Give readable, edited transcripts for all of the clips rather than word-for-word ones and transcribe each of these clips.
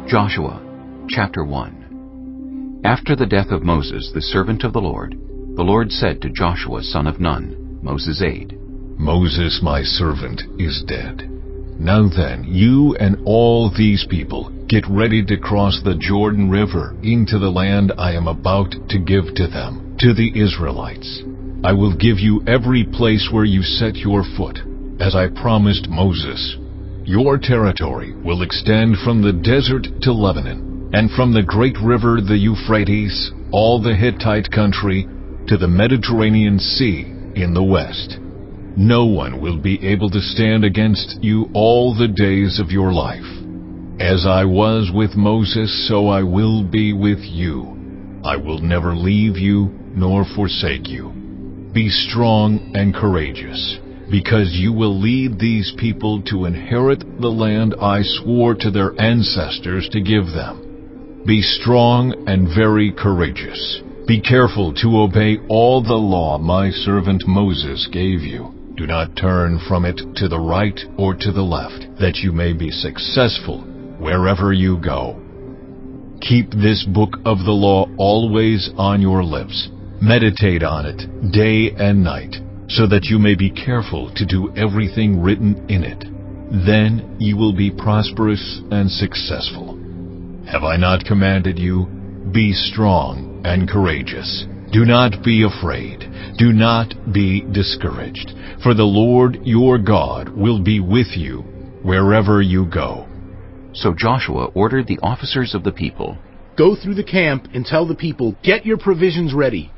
Joshua, chapter 1. After the death of Moses, the servant of the Lord said to Joshua son of Nun, Moses' aide, Moses, my servant, is dead. Now then, you and all these people, get ready to cross the Jordan River into the land I am about to give to them, to the Israelites. I will give you every place where you set your foot, as I promised Moses. Your territory will extend from the desert to Lebanon, and from the great river the Euphrates, all the Hittite country, to the Mediterranean Sea in the west. No one will be able to stand against you all the days of your life. As I was with Moses, so I will be with you. I will never leave you nor forsake you. Be strong and courageous, because you will lead these people to inherit the land I swore to their ancestors to give them. Be strong and very courageous. Be careful to obey all the law my servant Moses gave you. Do not turn from it to the right or to the left, that you may be successful wherever you go. Keep this book of the law always on your lips. Meditate on it day and night, so that you may be careful to do everything written in it. Then you will be prosperous and successful. Have I not commanded you? Be strong and courageous. Do not be afraid. Do not be discouraged. For the Lord your God will be with you wherever you go. So Joshua ordered the officers of the people, Go through the camp and tell the people, get your provisions ready.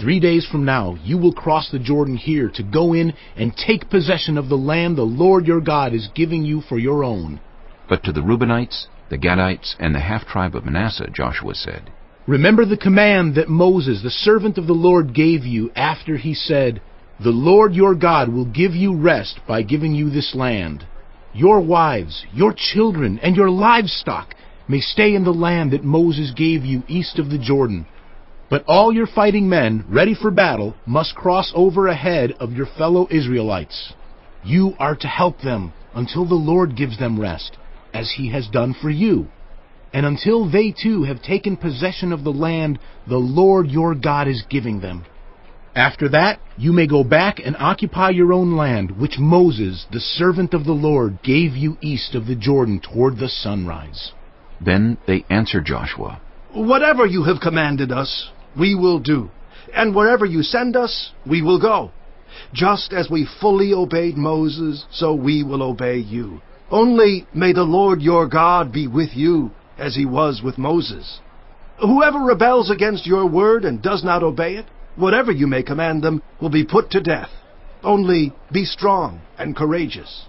3 days from now you will cross the Jordan here to go in and take possession of the land the Lord your God is giving you for your own. But to the Reubenites, the Gadites, and the half-tribe of Manasseh, Joshua said, Remember the command that Moses, the servant of the Lord, gave you after he said, The Lord your God will give you rest by giving you this land. Your wives, your children, and your livestock may stay in the land that Moses gave you east of the Jordan. But all your fighting men, ready for battle, must cross over ahead of your fellow Israelites. You are to help them until the Lord gives them rest, as he has done for you, and until they too have taken possession of the land the Lord your God is giving them. After that, you may go back and occupy your own land, which Moses, the servant of the Lord, gave you east of the Jordan toward the sunrise. Then they answered Joshua, Whatever you have commanded us, we will do, and wherever you send us, we will go. Just as we fully obeyed Moses, so we will obey you. Only may the Lord your God be with you, as he was with Moses. Whoever rebels against your word and does not obey it, whatever you may command them, will be put to death. Only be strong and courageous.